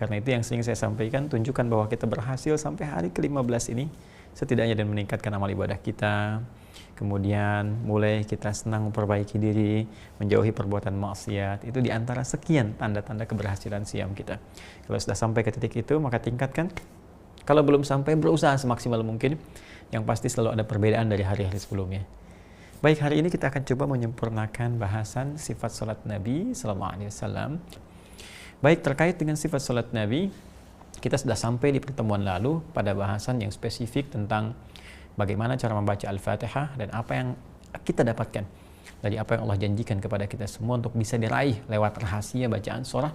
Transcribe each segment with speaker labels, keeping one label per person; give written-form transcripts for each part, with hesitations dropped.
Speaker 1: Karena itu yang sering saya sampaikan, tunjukkan bahwa kita berhasil sampai hari ke-15 ini, setidaknya dan meningkatkan amal ibadah kita. Kemudian mulai kita senang memperbaiki diri, menjauhi perbuatan maksiat. Itu diantara sekian tanda-tanda keberhasilan siam kita. Kalau sudah sampai ke titik itu, maka tingkatkan. Kalau belum sampai, berusaha semaksimal mungkin. Yang pasti selalu ada perbedaan dari hari-hari sebelumnya. Baik, hari ini kita akan coba menyempurnakan bahasan sifat salat Nabi SAW. Baik, terkait dengan sifat salat Nabi, kita sudah sampai di pertemuan lalu pada bahasan yang spesifik tentang bagaimana cara membaca Al-Fatihah dan apa yang kita dapatkan dari apa yang Allah janjikan kepada kita semua untuk bisa diraih lewat rahasia bacaan surah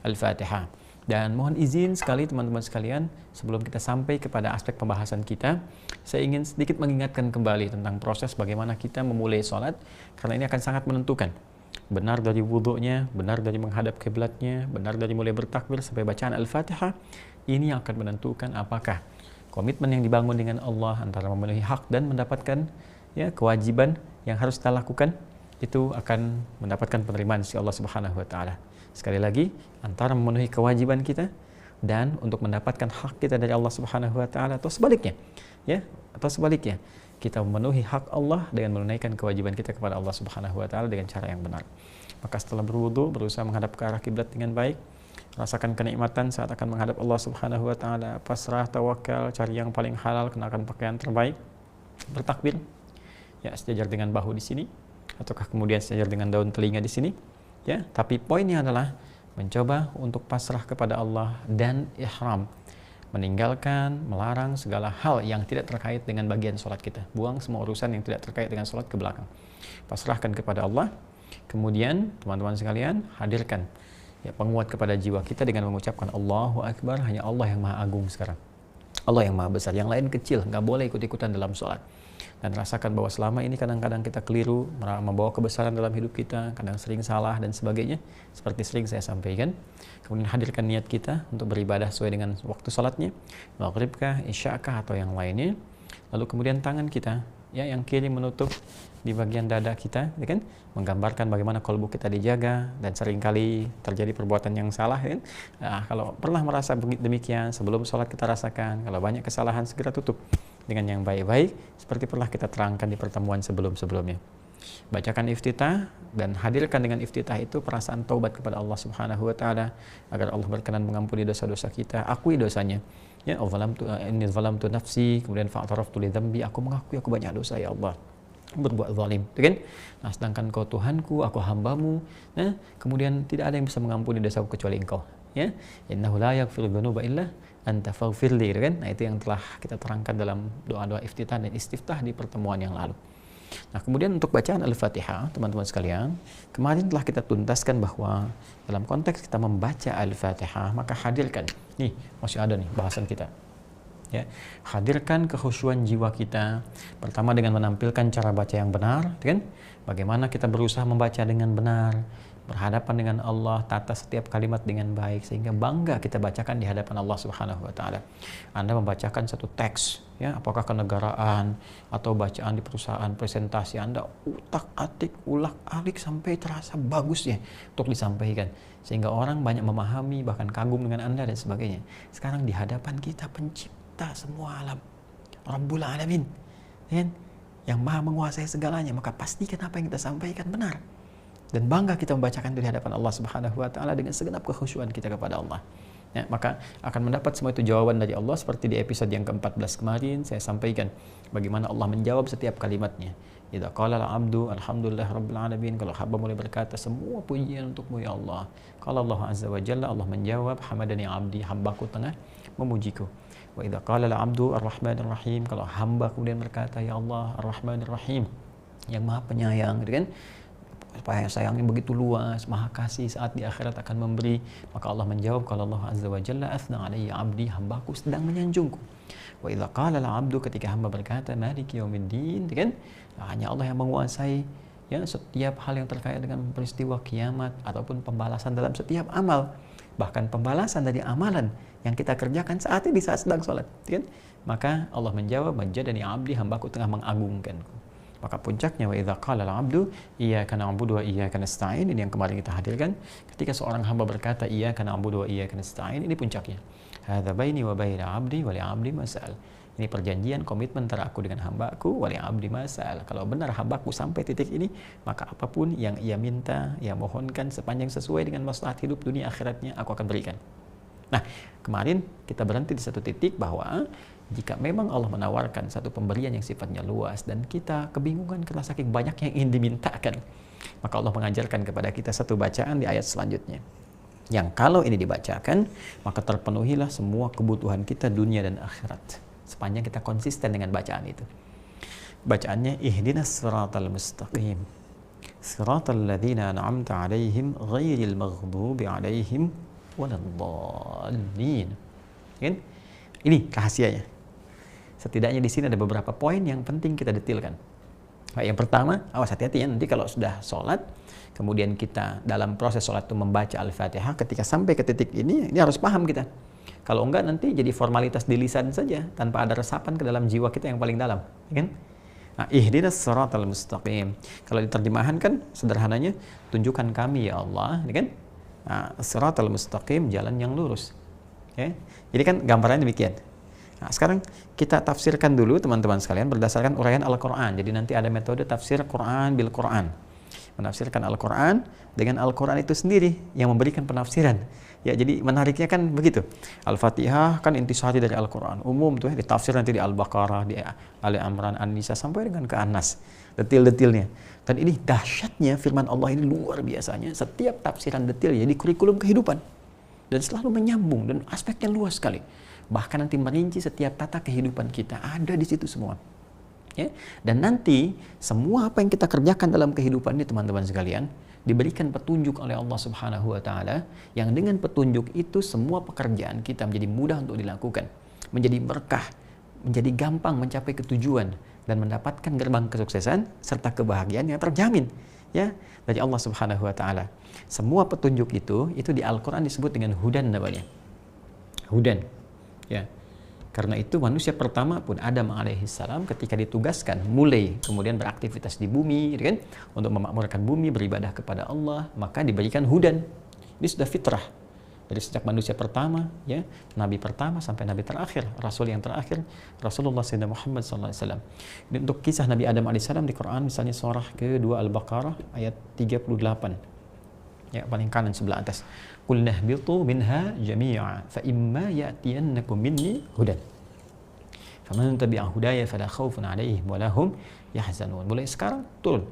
Speaker 1: Al-Fatihah. Dan mohon izin sekali teman-teman sekalian, sebelum kita sampai kepada aspek pembahasan kita, saya ingin sedikit mengingatkan kembali tentang proses bagaimana kita memulai sholat, karena ini akan sangat menentukan. Benar dari wudhunya, benar dari menghadap kiblatnya, benar dari mulai bertakbir sampai bacaan Al-Fatihah, ini yang akan menentukan apakah komitmen yang dibangun dengan Allah antara memenuhi hak dan mendapatkan kewajiban yang harus kita lakukan, itu akan mendapatkan penerimaan si Allah Subhanahu wa taala. Sekali lagi, antara memenuhi kewajiban kita dan untuk mendapatkan hak kita dari Allah Subhanahu wa taala, atau sebaliknya, kita memenuhi hak Allah dengan menunaikan kewajiban kita kepada Allah Subhanahu wa taala dengan cara yang benar. Maka setelah berwudu, berusaha menghadap ke arah kiblat dengan baik, rasakan kenikmatan saat akan menghadap Allah Subhanahu wa taala, pasrah, tawakal, cari yang paling halal, kenakan pakaian terbaik, bertakbir, sejajar dengan bahu di sini, ataukah kemudian sejajar dengan daun telinga di sini. Tapi poinnya adalah mencoba untuk pasrah kepada Allah dan ihram, meninggalkan, melarang segala hal yang tidak terkait dengan bagian sholat kita. Buang semua urusan yang tidak terkait dengan sholat ke belakang. Pasrahkan kepada Allah. Kemudian teman-teman sekalian, hadirkan penguat kepada jiwa kita dengan mengucapkan Allahu Akbar. Hanya Allah yang maha agung sekarang, Allah yang maha besar, yang lain kecil, nggak boleh ikut-ikutan dalam sholat. Dan rasakan bahwa selama ini kadang-kadang kita keliru membawa kebesaran dalam hidup kita, kadang sering salah dan sebagainya, seperti sering saya sampaikan. Kemudian hadirkan niat kita untuk beribadah sesuai dengan waktu salatnya, maghribkah, isyakah, atau yang lainnya. Lalu kemudian tangan kita yang kiri menutup di bagian dada kita, menggambarkan bagaimana kolbu kita dijaga, dan seringkali terjadi perbuatan yang salah. Kalau pernah merasa demikian, sebelum sholat kita rasakan, kalau banyak kesalahan segera tutup dengan yang baik-baik, seperti pernah kita terangkan di pertemuan sebelum-sebelumnya. Bacakan iftitah dan hadirkan dengan iftitah itu perasaan taubat kepada Allah Subhanahu wa taala, agar Allah berkenan mengampuni dosa-dosa kita. Akui dosanya. Inni zalamtu nafsi, kemudian fa'taraftu li dzambi, aku mengakui aku banyak dosa ya Allah, berbuat zalim, Nah, sedangkan Kau Tuhanku, aku hambamu. Kemudian tidak ada yang bisa mengampuni dosaku kecuali Engkau. Innahu la yaghfiru dzunuba illa anta faghfirli, Nah, itu yang telah kita terangkan dalam doa-doa iftitah dan istiftah di pertemuan yang lalu. Nah, kemudian untuk bacaan Al-Fatihah, teman-teman sekalian, kemarin telah kita tuntaskan bahwa dalam konteks kita membaca Al-Fatihah, maka hadirkan, nih masih ada nih bahasan kita, hadirkan kekhusyuan jiwa kita, pertama dengan menampilkan cara baca yang benar, bagaimana kita berusaha membaca dengan benar, berhadapan dengan Allah, tata setiap kalimat dengan baik, sehingga bangga kita bacakan di hadapan Allah Subhanahu wa taala. Anda membacakan satu teks, apakah kenegaraan atau bacaan di perusahaan, presentasi, Anda utak-atik, ulak-alik sampai terasa bagus untuk disampaikan, sehingga orang banyak memahami, bahkan kagum dengan Anda dan sebagainya. Sekarang di hadapan kita pencipta semua alam, Rabbul Alamin, yang maha menguasai segalanya, maka pastikan apa yang kita sampaikan benar. Dan bangga kita membacakan di hadapan Allah Subhanahu wa taala dengan segenap kekhusyuan kita kepada Allah. Maka akan mendapat semua itu jawaban dari Allah, seperti di episode yang ke-14 kemarin saya sampaikan bagaimana Allah menjawab setiap kalimatnya. Idza qala al-'abdu alhamdulillah rabbil alamin, kalau hamba mulai berkata semua pujian untukmu ya Allah. Qala Allah azza wa jalla, Allah menjawab hamadani 'abdi, hambaku tengah memujiku. Wa idza qala al-'abdu ar-rahmanir rahim, kalau hamba kemudian berkata ya Allah ar-rahmanir rahim, yang maha penyayang, sayangnya begitu luas, maha kasih, saat di akhirat akan memberi, maka Allah menjawab kalau Allah azza wa jalla athna alayya abdi, hambaku sedang menyanjungku. Wa idza qala al-'abdu, ketika hamba berkata maliki yaumiddin, hanya Allah yang menguasai setiap hal yang terkait dengan peristiwa kiamat ataupun pembalasan dalam setiap amal, bahkan pembalasan dari amalan yang kita kerjakan saat ini, saat sedang sholat, maka Allah menjawab majadani abdi, hambaku tengah mengagungkanku. Maka puncaknya wa idza qala al-'abdu iyyaka na'budu wa iyyaka nasta'in, ini yang kemarin kita hadirkan. Ketika seorang hamba berkata iyyaka na'budu wa iyyaka nasta'in, ini puncaknya. Hadza baini wa baina 'abdi wa li 'abdi mas'al. Ini perjanjian komitmen antara aku dengan hambaku, wa li 'abdi mas'al. Kalau benar hambaku sampai titik ini, maka apapun yang ia minta, ia mohonkan sepanjang sesuai dengan maslahat hidup dunia akhiratnya, aku akan berikan. Nah, kemarin kita berhenti di satu titik bahwa jika memang Allah menawarkan satu pemberian yang sifatnya luas dan kita kebingungan karena saking banyak yang ingin dimintakan, maka Allah mengajarkan kepada kita satu bacaan di ayat selanjutnya. Yang kalau ini dibacakan, maka terpenuhilah semua kebutuhan kita dunia dan akhirat. Sepanjang kita konsisten dengan bacaan itu. Bacaannya, ihdinas siratal mustaqim. Siratal ladzina an'amta 'alaihim ghairil maghdubi 'alaihim waladdallin. Kan? Ini rahasianya. Setidaknya di sini ada beberapa poin yang penting kita detilkan. Nah, yang pertama, awas hati-hati ya, nanti kalau sudah sholat, kemudian kita dalam proses sholat itu membaca Al-Fatihah, ketika sampai ke titik ini harus paham kita. Kalau enggak nanti jadi formalitas di lisan saja, tanpa ada resapan ke dalam jiwa kita yang paling dalam. Kan? Nah, ihdinas siratal mustaqim. Kalau diterjemahkan kan sederhananya, tunjukkan kami ya Allah, kan? Nah, siratal mustaqim, jalan yang lurus. Okay? Jadi kan gambarannya demikian. Nah, sekarang kita tafsirkan dulu teman-teman sekalian berdasarkan uraian Al-Quran. Jadi nanti ada metode tafsir Quran bil Quran. Menafsirkan Al-Quran dengan Al-Quran itu sendiri yang memberikan penafsiran. Ya, jadi menariknya kan begitu. Al-Fatihah kan intisari dari Al-Quran. Umum tuh ya, ditafsir nanti di Al-Baqarah, di Ali Imran, An-Nisa sampai dengan ke An-Nas. Detil-detilnya. Dan ini dahsyatnya firman Allah ini luar biasanya. Setiap tafsiran detil jadi kurikulum kehidupan. Dan selalu menyambung dan aspeknya luas sekali. Bahkan nanti merinci setiap tata kehidupan kita ada di situ semua. Ya? Dan nanti semua apa yang kita kerjakan dalam kehidupan ini teman-teman sekalian diberikan petunjuk oleh Allah Subhanahu wa taala, yang dengan petunjuk itu semua pekerjaan kita menjadi mudah untuk dilakukan, menjadi berkah, menjadi gampang mencapai ketujuan dan mendapatkan gerbang kesuksesan serta kebahagiaan yang terjamin ya dari Allah Subhanahu wa taala. Semua petunjuk itu di Al-Qur'an disebut dengan hudan namanya. Hudan. Ya. Karena itu manusia pertama pun Adam alaihissalam ketika ditugaskan mulai kemudian beraktivitas di bumi, kan, untuk memakmurkan bumi, beribadah kepada Allah, maka diberikan hudan. Ini sudah fitrah. Dari sejak manusia pertama, ya, nabi pertama sampai nabi terakhir, rasul yang terakhir, Rasulullah Sayyidina Muhammad SAW. Ini untuk kisah Nabi Adam alaihissalam di Quran, misalnya surah kedua Al-Baqarah ayat 38. Ya, paling kanan sebelah atas. Qul nahbitu minha jami'a fa imma ya'tiyannakum minni hudan. Faman tabi'a hudaya fala khaufun 'alaihim wa lahum yahzanun. Mulai sekarang turun.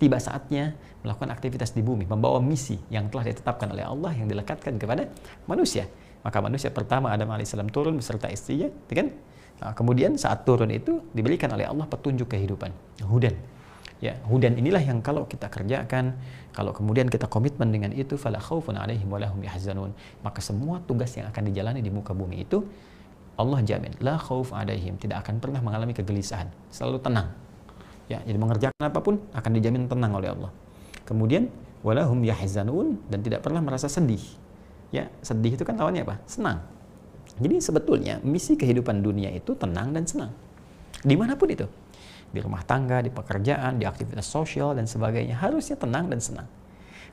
Speaker 1: Tiba saatnya melakukan aktivitas di bumi, membawa misi yang telah ditetapkan oleh Allah yang dilekatkan kepada manusia. Maka manusia pertama Adam alaihissalam turun beserta istrinya, kan? Nah, kemudian saat turun itu diberikan oleh Allah petunjuk kehidupan, hudan. Ya, hudan inilah yang kalau kita kerjakan, kalau kemudian kita komitmen dengan itu, fala khaufun 'alaihim wa lahum yahzanun, maka semua tugas yang akan dijalani di muka bumi itu Allah jamin, la khauf 'alaihim, tidak akan pernah mengalami kegelisahan, selalu tenang. Ya, jadi mengerjakan apapun akan dijamin tenang oleh Allah. Kemudian wa lahum yahzanun, dan tidak pernah merasa sedih. Ya, sedih itu kan lawannya apa? Senang. Jadi sebetulnya misi kehidupan dunia itu tenang dan senang. Dimanapun itu. Di rumah tangga, di pekerjaan, di aktivitas sosial dan sebagainya, harusnya tenang dan senang.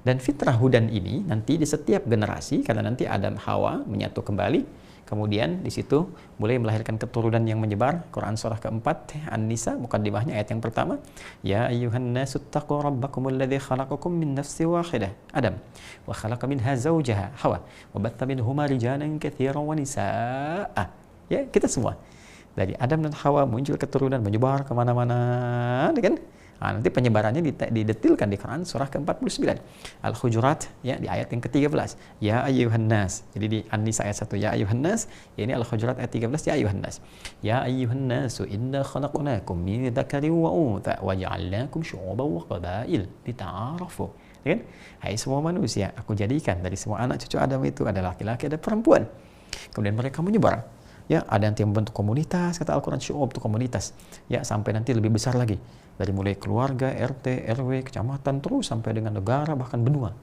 Speaker 1: Dan fitrah hudan ini nanti di setiap generasi, karena nanti Adam Hawa menyatu kembali, kemudian di situ mulai melahirkan keturunan yang menyebar. Quran surah keempat An-Nisa, mukaddimahnya ayat yang pertama, ya ayyuhan nasu taqu rabbakumul ladzi khalaqakum min nafsin wahidah, Adam, wa khalaqa minha zawjaha, Hawa, wa batha minhuma rijalan katsiran wa nisaa. Ya, kita semua dari Adam dan Hawa muncul keturunan menyebar kemana-mana, kan? Nah, nanti penyebarannya didetilkan di Quran surah ke-49 Al-Hujurat, ya, di ayat yang ke-13, ya ayyuhan nas. Jadi di An-Nisa ayat 1 ya ayyuhan nas, ya, ini Al-Hujurat ayat 13 ya ayyuhan nas. Ya ayyuhan nasu inna khalaqnakum min dzakarin wa untha wa ja'alnakum syu'uban wa qabail lita'arafu. Ya kan? Hai semua manusia, aku jadikan dari semua anak cucu Adam itu ada laki-laki ada perempuan. Kemudian mereka menyebar. Ya, ada nanti yang membentuk komunitas, kata Al-Quran, syu'ub itu komunitas. Ya, sampai nanti lebih besar lagi. Dari mulai keluarga, RT, RW, kecamatan, terus sampai dengan negara, bahkan benua.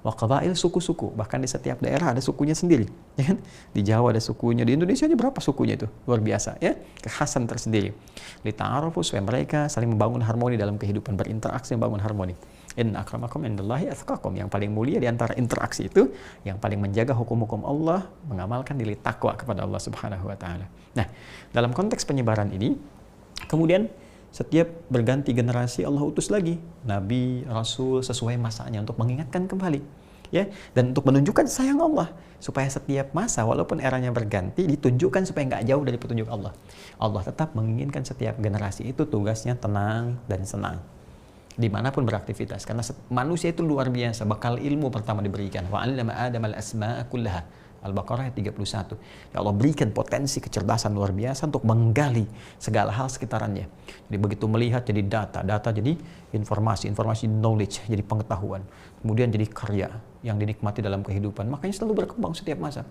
Speaker 1: Wa qabail, suku-suku, bahkan di setiap daerah ada sukunya sendiri, ya kan? Di Jawa ada sukunya, di Indonesia aja berapa sukunya itu, luar biasa, ya, kekhasan tersendiri. Lita'arafu, supaya mereka saling membangun harmoni dalam kehidupan, berinteraksi, membangun harmoni. Inna akramakum indallahi atqakum, yang paling mulia di antara interaksi itu, yang paling menjaga hukum-hukum Allah, mengamalkan diri takwa kepada Allah Subhanahu wa taala. Nah, dalam konteks penyebaran ini, kemudian setiap berganti generasi Allah utus lagi nabi, rasul sesuai masanya untuk mengingatkan kembali, ya, dan untuk menunjukkan sayang Allah, supaya setiap masa walaupun eranya berganti ditunjukkan supaya nggak jauh dari petunjuk Allah. Allah tetap menginginkan setiap generasi itu tugasnya tenang dan senang dimanapun beraktivitas, karena manusia itu luar biasa, bakal ilmu pertama diberikan. Wa 'allama Adam al-asma'a kullaha, Al-Baqarah ayat 31. Ya Allah berikan potensi kecerdasan luar biasa untuk menggali segala hal sekitarannya. Jadi begitu melihat jadi data, data jadi informasi, informasi knowledge jadi pengetahuan, kemudian jadi karya yang dinikmati dalam kehidupan. Makanya selalu berkembang setiap masa.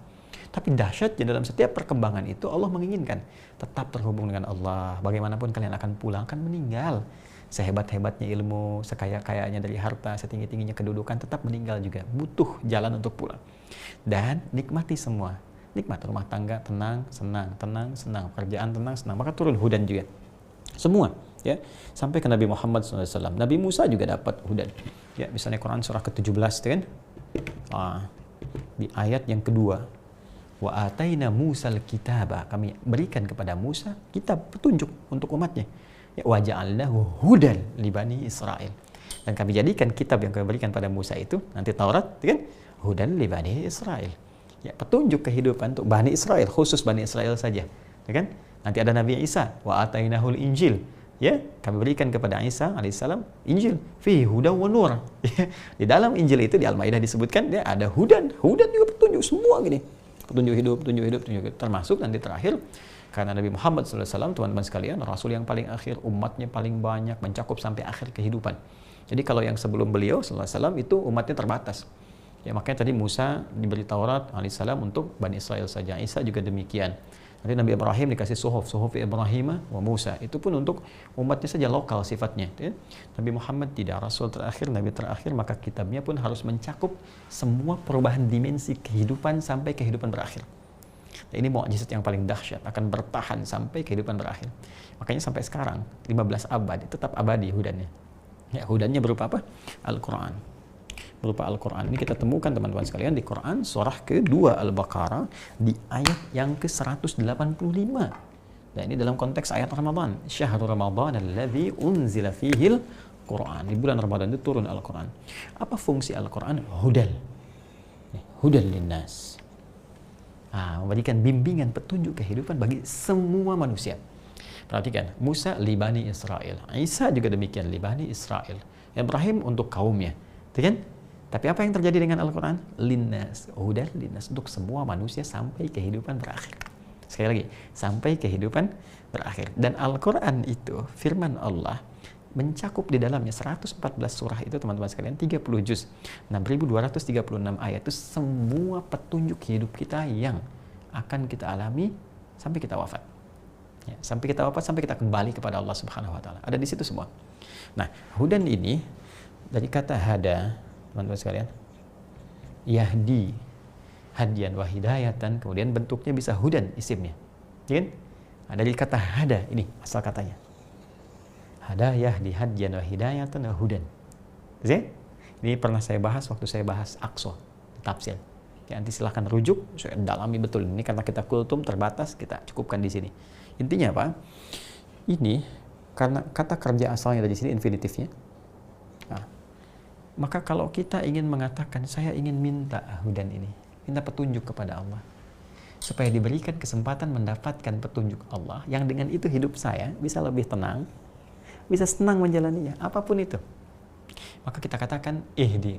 Speaker 1: Tapi dahsyatnya dalam setiap perkembangan itu Allah menginginkan tetap terhubung dengan Allah. Bagaimanapun kalian akan pulang, akan meninggal. Sehebat-hebatnya ilmu, sekaya-kayanya dari harta, setinggi-tingginya kedudukan, tetap meninggal juga. Butuh jalan untuk pulang. Dan nikmati semua. Nikmat rumah tangga, tenang, senang, tenang, senang. Pekerjaan tenang, senang. Maka turun hudan juga. Semua. Ya, sampai ke Nabi Muhammad SAW. Nabi Musa juga dapat hudan. Ya, misalnya Quran surah ke-17 kan? Di ayat yang kedua. Wa ataina Musal kitaba, kami berikan kepada Musa kitab petunjuk untuk umatnya. Ya, wa ja'alnahu hudan li bani Israil. Dan kami jadikan kitab yang kami berikan pada Musa itu, nanti Taurat, kan? Hudan li bani Israil. Ya, petunjuk kehidupan untuk Bani Israel, khusus Bani Israel saja. Ya kan? Nanti ada Nabi Isa, wa atainahul Injil. Ya, kami berikan kepada Isa alaihissalam Injil, fi hudan wa nur. Ya, di dalam Injil itu di Al-Maidah disebutkan dia ada hudan, hudan juga petunjuk semua gini. Petunjuk hidup, petunjuk hidup, petunjuk hidup. Termasuk nanti terakhir, karena Nabi Muhammad SAW, teman-teman sekalian, Rasul yang paling akhir, umatnya paling banyak, mencakup sampai akhir kehidupan. Jadi kalau yang sebelum beliau SAW itu umatnya terbatas. Ya, makanya tadi Musa diberi Taurat alaihissalam untuk Bani Israel saja. Isa juga demikian. Nanti Nabi Ibrahim dikasih suhuf Ibrahim wa Musa. Itu pun untuk umatnya saja, lokal sifatnya. Ya. Nabi Muhammad tidak, Rasul terakhir, Nabi terakhir, maka kitabnya pun harus mencakup semua perubahan dimensi kehidupan sampai kehidupan berakhir. Nah, ini mukjizat yang paling dahsyat, akan bertahan sampai kehidupan berakhir. Makanya sampai sekarang 15 abad tetap abadi hudannya. Ya, hudannya berupa apa? Al-Quran. Berupa Al-Quran. Ini kita temukan teman-teman sekalian di Quran surah ke-2 Al-Baqarah di ayat yang ke-185. Nah, ini dalam konteks ayat Ramadan. Syahrul Ramadan alladzi unzila fihil Quran. Di bulan Ramadan itu turun Al-Quran. Apa fungsi Al-Quran? Hudan. Hudan linnas. Memberikan bimbingan, petunjuk kehidupan bagi semua manusia. Perhatikan, Musa li Bani Israel. Isa juga demikian, li Bani Israel. Ibrahim untuk kaumnya. Kan? Tapi apa yang terjadi dengan Al-Quran? Linnas, hudan linnas, untuk semua manusia sampai kehidupan berakhir. Sekali lagi, sampai kehidupan berakhir. Dan Al-Quran itu, firman Allah, mencakup di dalamnya 114 surah itu teman-teman sekalian, 30 juz, 6.236 ayat, itu semua petunjuk hidup kita yang akan kita alami sampai kita wafat. Ya, sampai kita wafat, sampai kita kembali kepada Allah Subhanahu wa taala. Ada di situ semua. Nah, hudan ini dari kata hada, teman-teman sekalian, yahdi, hadian wa hidayatan, kemudian bentuknya bisa hudan isimnya. Ya kan? Dari kata hada, ini asal katanya. Hada yahdi hadian wa hidayatan wa hudan. Ini pernah saya bahas waktu saya bahas Aqsa, tafsir. Ya, nanti silahkan rujuk, saya dalami betul. Ini karena kita kultum terbatas, kita cukupkan di sini. Intinya apa? Ini karena kata kerja asalnya dari sini infinitifnya. Maka kalau kita ingin mengatakan, saya ingin minta hudan ini, minta petunjuk kepada Allah, supaya diberikan kesempatan mendapatkan petunjuk Allah, yang dengan itu hidup saya bisa lebih tenang, bisa senang menjalaninya, apapun itu. Maka kita katakan,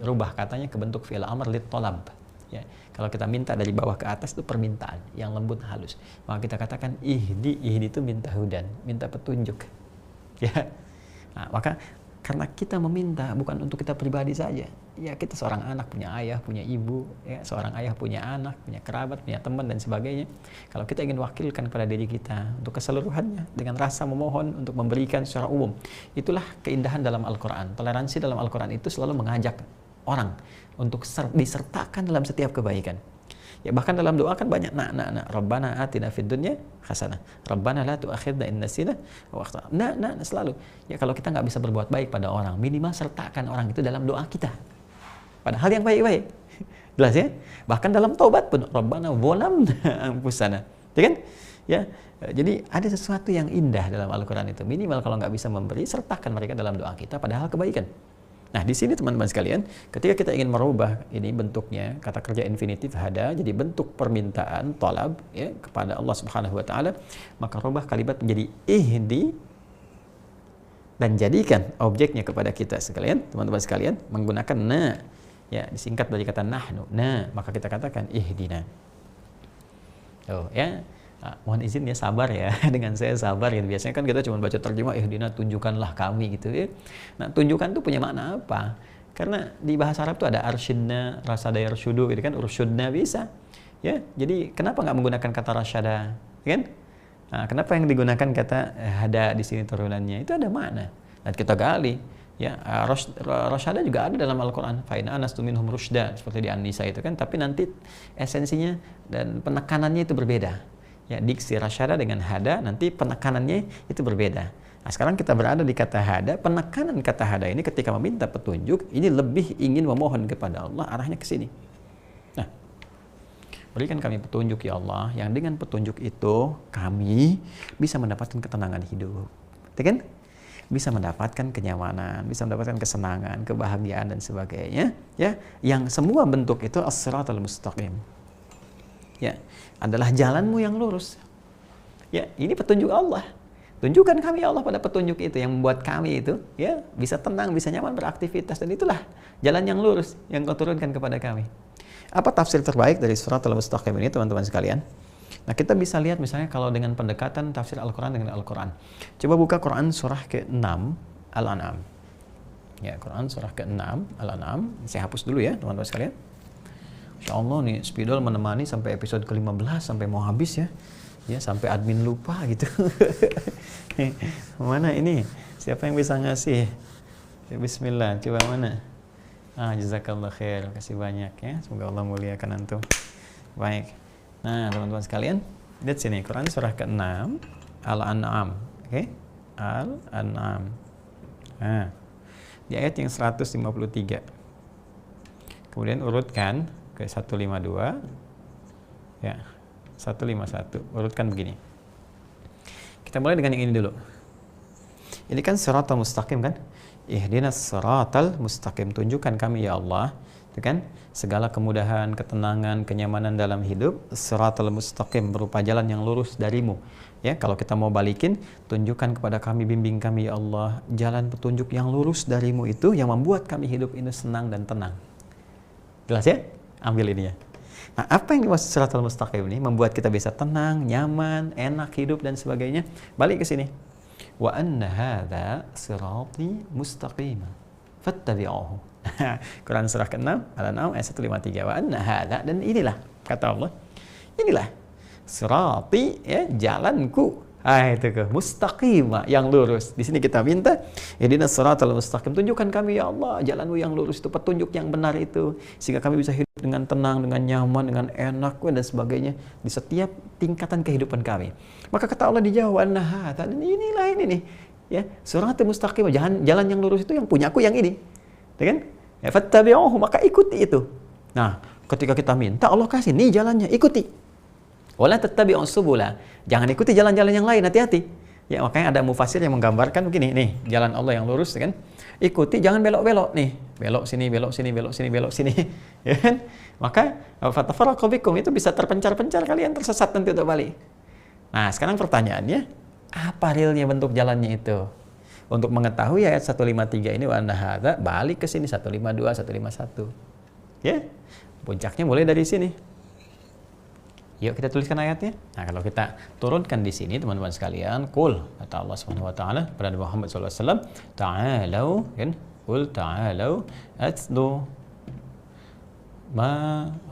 Speaker 1: rubah katanya ke bentuk fi'il amr lit tolab. Ya, kalau kita minta dari bawah ke atas itu permintaan yang lembut halus. Maka kita katakan, ihdi itu minta hudan, minta petunjuk. Ya, maka karena kita meminta bukan untuk kita pribadi saja. Ya, kita seorang anak punya ayah, punya ibu, ya, seorang ayah punya anak, punya kerabat, punya teman dan sebagainya. Kalau kita ingin wakilkan pada diri kita untuk keseluruhannya dengan rasa memohon untuk memberikan secara umum. Itulah keindahan dalam Al-Quran. Toleransi dalam Al-Quran itu selalu mengajak orang untuk disertakan dalam setiap kebaikan. Ya bahkan dalam doa kan banyak Rabbana atina fid dunya hasanah, Rabbana la tu'akhidna in nasina wa akhtana. Selalu. Ya kalau kita nggak bisa berbuat baik pada orang, minimal sertakan orang itu dalam doa kita. Pada hal yang baik-baik. Jelas ya? Bahkan dalam taubat pun Rabbana zalamna anfusana. Ya kan? Ya. Jadi ada sesuatu yang indah dalam Al-Qur'an itu. Minimal kalau nggak bisa memberi, sertakan mereka dalam doa kita pada hal kebaikan. Nah, di sini teman-teman sekalian, ketika kita ingin merubah ini bentuknya, kata kerja infinitif hada, jadi bentuk permintaan, talab ya, kepada Allah Subhanahu wa taala, maka rubah kalimat menjadi ihdi dan jadikan objeknya kepada kita sekalian, teman-teman sekalian, menggunakan na. Ya, disingkat dari kata nahnu. Nah, maka kita katakan ihdina. Oh, ya. Nah, mohon izin ya, sabar ya dengan saya sabar gitu. Biasanya kan kita cuma baca terjemah ihdina, tunjukkanlah kami gitu ya. Nah, tunjukkan itu punya makna apa? Karena di bahasa Arab tuh ada arsyidna, rasada yarshudu gitu kan, ursyudna bisa. Ya, jadi kenapa nggak menggunakan kata rasyada, kan? Nah, kenapa yang digunakan kata hada di sini turunannya? Itu ada makna. Dan kita gali ya, rasyada juga ada dalam Al-Qur'an. Fa in anastu minhum rusyda seperti di An-Nisa itu kan, tapi nanti esensinya dan penekanannya itu berbeda. Ya, diksi rasyada dengan hada nanti penekanannya itu berbeda. Nah, sekarang kita berada di kata hada. Penekanan kata hada ini ketika meminta petunjuk, ini lebih ingin memohon kepada Allah, arahnya ke sini. Nah, berikan kami petunjuk ya Allah, yang dengan petunjuk itu kami bisa mendapatkan ketenangan hidup. Ya kan? Bisa mendapatkan kenyamanan, bisa mendapatkan kesenangan, kebahagiaan dan sebagainya, ya. Yang semua bentuk itu as-siratal mustaqim. Ya, adalah jalanmu yang lurus. Ya, ini petunjuk Allah. Tunjukkan kami ya Allah pada petunjuk itu yang membuat kami itu ya bisa tenang, bisa nyaman beraktivitas, dan itulah jalan yang lurus yang Kau turunkan kepada kami. Apa tafsir terbaik dari Siratal Mustaqim ini teman-teman sekalian? Nah, kita bisa lihat misalnya kalau dengan pendekatan tafsir Al-Qur'an dengan Al-Qur'an. Coba buka Quran surah ke-6 Al-An'am. Ya, Quran surah ke-6 Al-An'am. Saya hapus dulu ya, teman-teman sekalian. Insya Allah nih spidol menemani sampai episode ke-15 sampai mau habis ya. Ya, sampai admin lupa gitu. Mana ini? Siapa yang bisa ngasih? Ya, bismillah, coba mana? Jazakallah khair, kasih banyak ya. Semoga Allah muliakan antum. Baik. Nah, teman-teman sekalian, lihat sini Quran surah ke-6 Al-An'am. Oke? Al-An'am. Nah, di ayat yang 153. Kemudian urutkan ke 152 ya, 151, urutkan begini. Kita mulai dengan yang ini dulu. Ini kan siratal mustaqim kan? Ihdinas siratal mustaqim, tunjukkan kami ya Allah, itu kan segala kemudahan, ketenangan, kenyamanan dalam hidup. Siratal mustaqim berupa jalan yang lurus darimu. Ya, kalau kita mau balikin, tunjukkan kepada kami, bimbing kami ya Allah, jalan petunjuk yang lurus darimu itu yang membuat kami hidup ini senang dan tenang. Jelas ya? Ambil ini ya. Nah, apa yang dimaksud siratal mustaqim ini? Membuat kita bisa tenang, nyaman, enak hidup dan sebagainya. Balik ke sini. Wa anna hadza sirati mustaqima fattabi'uhu. Quran surah ke-6 Al-An'am ayat 153. Wa anna hadza, dan inilah kata Allah. Inilah sirati ya, jalanku. Itu ke mustaqima, yang lurus. Di sini kita minta ihdinas siratal mustaqim, tunjukkan kami ya Allah jalanmu yang lurus itu, petunjuk yang benar itu, sehingga kami bisa hidup dengan tenang, dengan nyaman, dengan enak dan sebagainya di setiap tingkatan kehidupan kami. Maka kata Allah dijawab, nah, dan inilah ini nih ya, siratal mustaqim, jalan yang lurus itu yang punyaku yang ini. Ya kan? Ya, fattabi'uhu, maka ikuti itu. Nah, ketika kita minta Allah kasih, nih jalannya, ikuti. Wala tattabi'us subula, jangan ikuti jalan-jalan yang lain, hati-hati. Ya, makanya ada mufasir yang menggambarkan begini, nih, jalan Allah yang lurus kan. Ikuti, jangan belok-belok nih. Belok sini, belok sini, belok sini, belok sini. Ya kan? Maka fatafarraqu bikum, itu bisa terpencar-pencar, kalian tersesat nanti untuk balik. Nah, sekarang pertanyaannya, apa realnya bentuk jalannya itu? Untuk mengetahui ayat 153 ini, wa anna hadza, balik ke sini 152, 151. Ya. Puncaknya mulai dari sini. Yuk kita tuliskan ayatnya. Nah, kalau kita turunkan di sini teman-teman sekalian, qul, kata Allah Subhanahu wa taala kepada Muhammad sallallahu alaihi wasallam, ta'alu, kan? Qul ta'alu atlu ma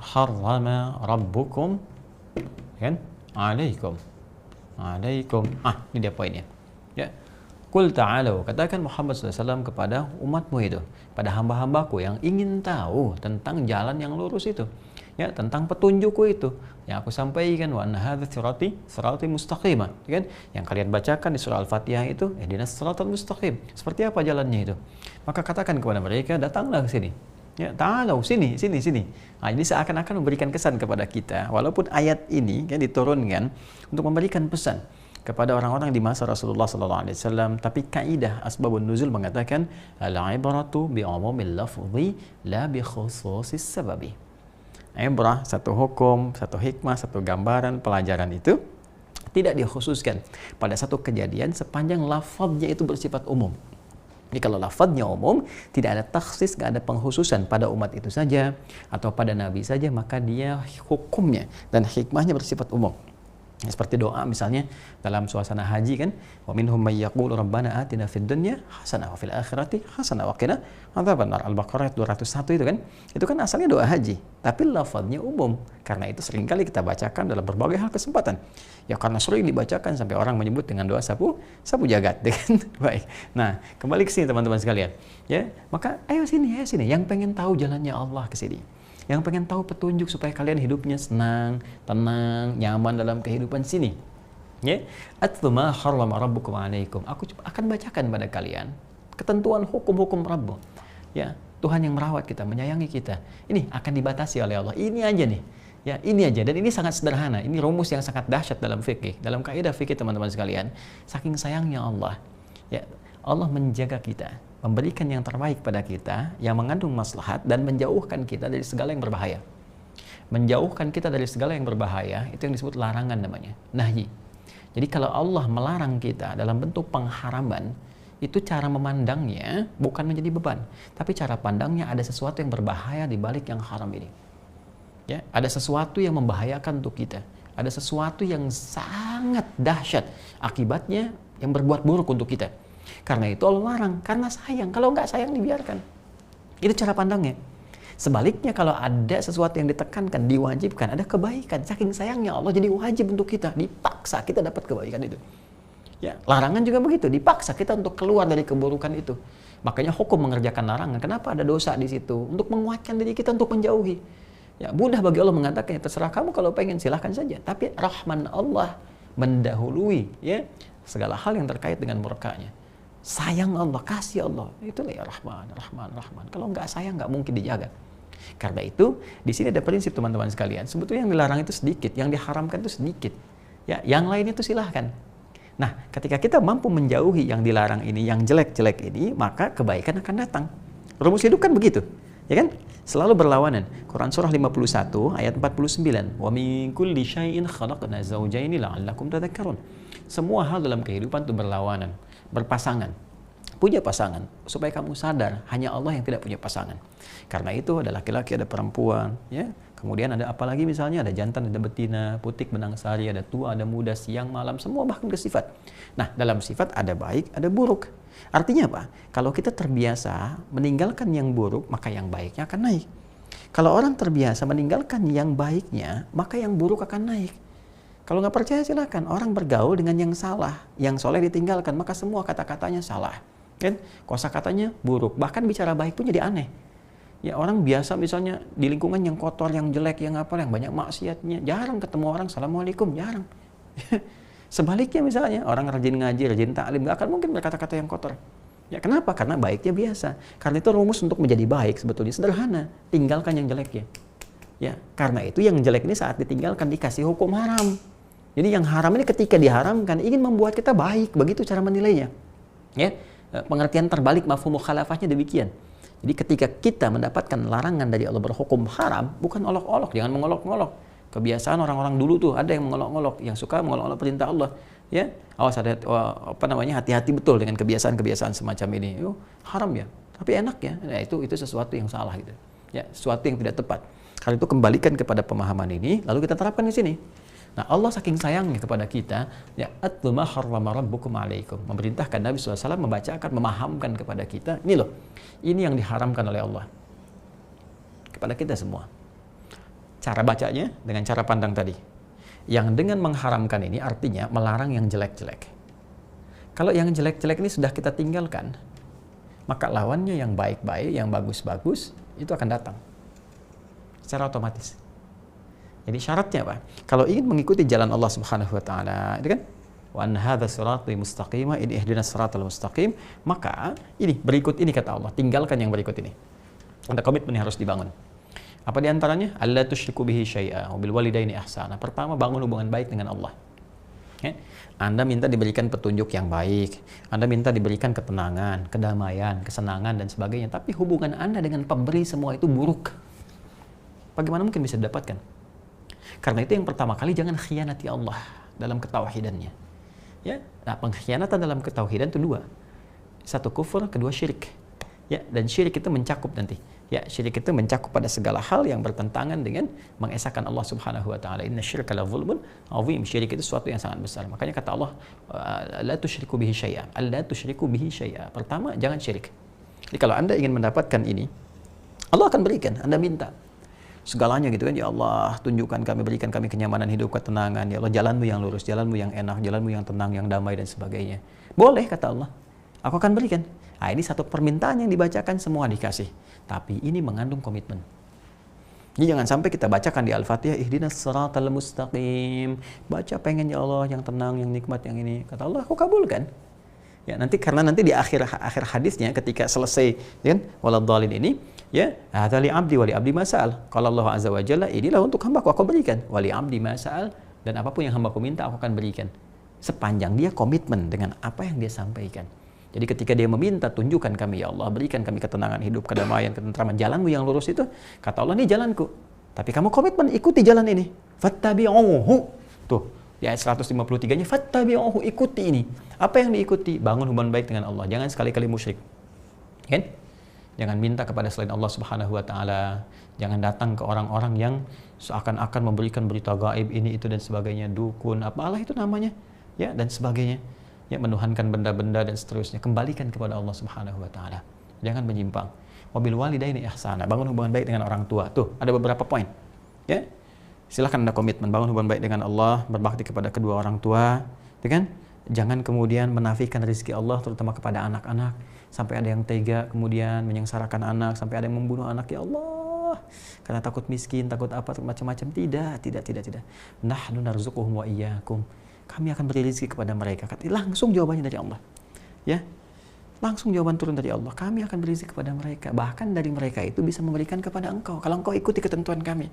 Speaker 1: harrama rabbukum, kan? Alaikum. Ini dia poinnya. Ya. Qul ta'alu, katakan Muhammad SAW kepada umatmu itu, pada hamba-hambaku yang ingin tahu tentang jalan yang lurus itu, ya, tentang petunjukku itu yang aku sampaikan, wa anna hadza sirati mustaqimah, kan, yang kalian bacakan di surah Al-Fatihah itu, ihdinas siratal mustaqim, seperti apa jalannya itu. Maka katakan kepada mereka, datanglah ke sini, ya, ta'alu, sini. Nah, ini seakan-akan memberikan kesan kepada kita, walaupun ayat ini kan diturunkan untuk memberikan pesan kepada orang-orang di masa Rasulullah SAW, tapi kaidah asbabun nuzul mengatakan al-ibratu bi umumil lafzi la bi khususis sababi. Ibrah, satu hukum, satu hikmah, satu gambaran, pelajaran itu tidak dikhususkan pada satu kejadian sepanjang lafadznya itu bersifat umum. Jadi kalau lafadznya umum, tidak ada takhsis, tidak ada pengkhususan pada umat itu saja atau pada nabi saja, maka dia hukumnya dan hikmahnya bersifat umum. Seperti doa misalnya dalam suasana haji kan, wa minhum may yaqulu rabbana atina fid dunya hasanah wa fil akhirati hasanah wa qina adzabannar. Al-Baqarah 201 itu kan. Itu kan asalnya doa haji, tapi lafadznya umum. Karena itu seringkali kita bacakan dalam berbagai hal kesempatan. Ya karena sering dibacakan sampai orang menyebut dengan doa sapu jagat, kan? Baik. Nah, kembali ke sini teman-teman sekalian. Ya, maka ayo sini. Yang pengen tahu jalannya Allah ke sini. Yang pengen tahu petunjuk supaya kalian hidupnya senang, tenang, nyaman dalam kehidupan sini. Ya, atlu ma harrama rabbukum 'alaikum. Aku akan bacakan pada kalian ketentuan hukum-hukum Rabb. Ya, Tuhan yang merawat kita, menyayangi kita. Ini akan dibatasi oleh Allah. Ini aja nih. Ya, ini aja, dan ini sangat sederhana. Ini rumus yang sangat dahsyat dalam fikih, dalam kaidah fikih teman-teman sekalian. Saking sayangnya Allah. Ya, Allah menjaga kita, memberikan yang terbaik pada kita yang mengandung maslahat dan menjauhkan kita dari segala yang berbahaya. Menjauhkan kita dari segala yang berbahaya itu yang disebut larangan namanya, nahyi. Jadi kalau Allah melarang kita dalam bentuk pengharaman, itu cara memandangnya bukan menjadi beban, tapi cara pandangnya ada sesuatu yang berbahaya di balik yang haram ini. Ya, ada sesuatu yang membahayakan untuk kita. Ada sesuatu yang sangat dahsyat akibatnya yang berbuat buruk untuk kita. Karena itu Allah larang, karena sayang. Kalau nggak sayang dibiarkan. Itu cara pandangnya. Sebaliknya kalau ada sesuatu yang ditekankan, diwajibkan, ada kebaikan. Saking sayangnya Allah jadi wajib untuk kita. Dipaksa kita dapat kebaikan itu. Ya, larangan juga begitu. Dipaksa kita untuk keluar dari keburukan itu. Makanya hukum mengerjakan larangan. Kenapa ada dosa di situ? Untuk menguatkan diri kita untuk menjauhi. Ya, mudah bagi Allah mengatakan, terserah kamu kalau pengen silahkan saja. Tapi rahman Allah mendahului ya segala hal yang terkait dengan murkanya. Sayang Allah, kasih Allah, itulah ya Rahman. Kalau nggak sayang nggak mungkin dijaga. Karena itu di sini ada prinsip teman-teman sekalian. Sebetulnya yang dilarang itu sedikit, yang diharamkan itu sedikit. Ya, yang lain itu silahkan. Nah, ketika kita mampu menjauhi yang dilarang ini, yang jelek-jelek ini, maka kebaikan akan datang. Rumus hidup kan begitu, ya kan? Selalu berlawanan. Quran surah 51 ayat 49. Wa min kulli syai'in khalaqna zawjaini la'allakum tadhakkarun. Semua hal dalam kehidupan itu berlawanan, berpasangan. Punya pasangan supaya kamu sadar hanya Allah yang tidak punya pasangan. Karena itu ada laki-laki, ada perempuan, ya. Kemudian ada apa lagi misalnya, ada jantan, ada betina, putik, benang sari, ada tua, ada muda, siang, malam, semua bahkan ke sifat. Nah, dalam sifat ada baik, ada buruk. Artinya apa? Kalau kita terbiasa meninggalkan yang buruk, maka yang baiknya akan naik. Kalau orang terbiasa meninggalkan yang baiknya, maka yang buruk akan naik. Kalau nggak percaya silakan, orang bergaul dengan yang salah, yang soleh ditinggalkan, maka semua kata-katanya salah. Kan? Kosakatanya buruk, bahkan bicara baik pun jadi aneh. Ya, orang biasa misalnya di lingkungan yang kotor, yang jelek, yang apa, yang banyak maksiatnya, jarang ketemu orang assalamualaikum, jarang. Sebaliknya misalnya orang rajin ngaji, rajin taklim, nggak akan mungkin berkata-kata yang kotor. Ya, kenapa? Karena baiknya biasa. Karena itu rumus untuk menjadi baik sebetulnya sederhana, tinggalkan yang jeleknya. Ya, karena itu yang jelek ini saat ditinggalkan dikasih hukum haram. Jadi yang haram ini ketika diharamkan ingin membuat kita baik, begitu cara menilainya. Ya, pengertian terbalik mafhum mukhalafahnya demikian. Jadi ketika kita mendapatkan larangan dari Allah berhukum haram, bukan olok-olok, jangan mengolok-olok. Kebiasaan orang-orang dulu tuh ada yang mengolok-olok, yang suka mengolok-olok perintah Allah. Ya, awas ada hati-hati betul dengan kebiasaan-kebiasaan semacam ini. Haram ya, tapi enak ya. Nah, itu sesuatu yang salah gitu. Ya, sesuatu yang tidak tepat. Kalau itu kembalikan kepada pemahaman ini, lalu kita terapkan di sini. Nah, Allah saking sayangnya kepada kita, ya atlu ma harrama rabbukum 'alaikum, memerintahkan Nabi SAW membacakan, memahamkan kepada kita, ini loh, ini yang diharamkan oleh Allah kepada kita semua. Cara bacanya dengan cara pandang tadi. Yang dengan mengharamkan ini artinya melarang yang jelek-jelek. Kalau yang jelek-jelek ini sudah kita tinggalkan, maka lawannya yang baik-baik, yang bagus-bagus, itu akan datang secara otomatis. Jadi syaratnya apa? Kalau ingin mengikuti jalan Allah Subhanahu wa taala, itu kan wa an hadza sirati mustaqima in ihdinas siratal mustaqim, maka ini berikut ini kata Allah, tinggalkan yang berikut ini. Ada komitmen yang harus dibangun. Apa di antaranya? Alla tusyriku bihi syai'a wa bil walidaini ihsana. Pertama, bangun hubungan baik dengan Allah. Ya? Anda minta diberikan petunjuk yang baik, Anda minta diberikan ketenangan, kedamaian, kesenangan dan sebagainya, tapi hubungan Anda dengan pemberi semua itu buruk. Bagaimana mungkin bisa didapatkan? Karena itu yang pertama kali jangan khianati Allah dalam ketauhidannya. Ya, nah pengkhianatan dalam ketauhidan itu dua. Satu kufur, kedua syirik. Ya, dan syirik itu mencakup nanti. Ya, syirik itu mencakup pada segala hal yang bertentangan dengan mengesahkan Allah Subhanahu wa taala. Inna syirka la dzulmun adzim. Syirik itu sesuatu yang sangat besar. Makanya kata Allah, la tusyriku bihi syai'a. Alla tusyriku bihi syai'a. Pertama, jangan syirik. Jadi kalau Anda ingin mendapatkan ini, Allah akan berikan. Anda minta segalanya gitu kan, ya Allah tunjukkan kami, berikan kami kenyamanan hidup, ketenangan, ya Allah jalanmu yang lurus, jalanmu yang enak, jalanmu yang tenang, yang damai dan sebagainya. Boleh kata Allah, aku akan berikan. Nah, ini satu permintaan yang dibacakan semua dikasih, tapi ini mengandung komitmen. Jadi jangan sampai kita bacakan di Al-Fatihah ihdinas siratal mustaqim, baca pengen ya Allah yang tenang, yang nikmat, yang ini, kata Allah aku kabulkan. Ya, nanti karena nanti di akhir hadisnya ketika selesai kan waladhdallin ini, ya hadza li abdi wa li abdi masal. Qala Allah azza wa jalla, inilah untuk hambaku aku berikan, wa li abdi masal, dan apapun yang hambaku minta aku akan berikan. Sepanjang dia komitmen dengan apa yang dia sampaikan. Jadi ketika dia meminta tunjukkan kami ya Allah, berikan kami ketenangan hidup, kedamaian, ketentraman, jalanmu yang lurus itu, kata Allah ini jalanku. Tapi kamu komitmen ikuti jalan ini. Fattabi'uhu. Tuh, di ayat 153-nya fattabi'uhu, ikuti ini. Apa yang diikuti? Bangun hubungan baik dengan Allah. Jangan sekali-kali musyrik. Kan? Jangan minta kepada selain Allah Subhanahu wa taala. Jangan datang ke orang-orang yang seakan-akan memberikan berita gaib ini itu dan sebagainya, dukun, apalah itu namanya, ya dan sebagainya. Ya, menuhankan benda-benda dan seterusnya. Kembalikan kepada Allah Subhanahu wa taala. Jangan menyimpang. Wabil walidaini ihsana. Bangun hubungan baik dengan orang tua. Tuh, ada beberapa poin. Ya. Silakan Anda komitmen bangun hubungan baik dengan Allah, berbakti kepada kedua orang tua, ya kan? Jangan kemudian menafikan rezeki Allah terutama kepada anak-anak, sampai ada yang tega kemudian menyengsarakan anak, sampai ada yang membunuh anak, ya Allah. Karena takut miskin, takut apa, macam-macam. Tidak. Nahnu narzuquhum wa iyyakum. Kami akan beri rezeki kepada mereka. Langsung jawabannya dari Allah. Ya. Langsung jawaban turun dari Allah. Kami akan beri rezeki kepada mereka. Bahkan dari mereka itu bisa memberikan kepada engkau. Kalau engkau ikuti ketentuan kami.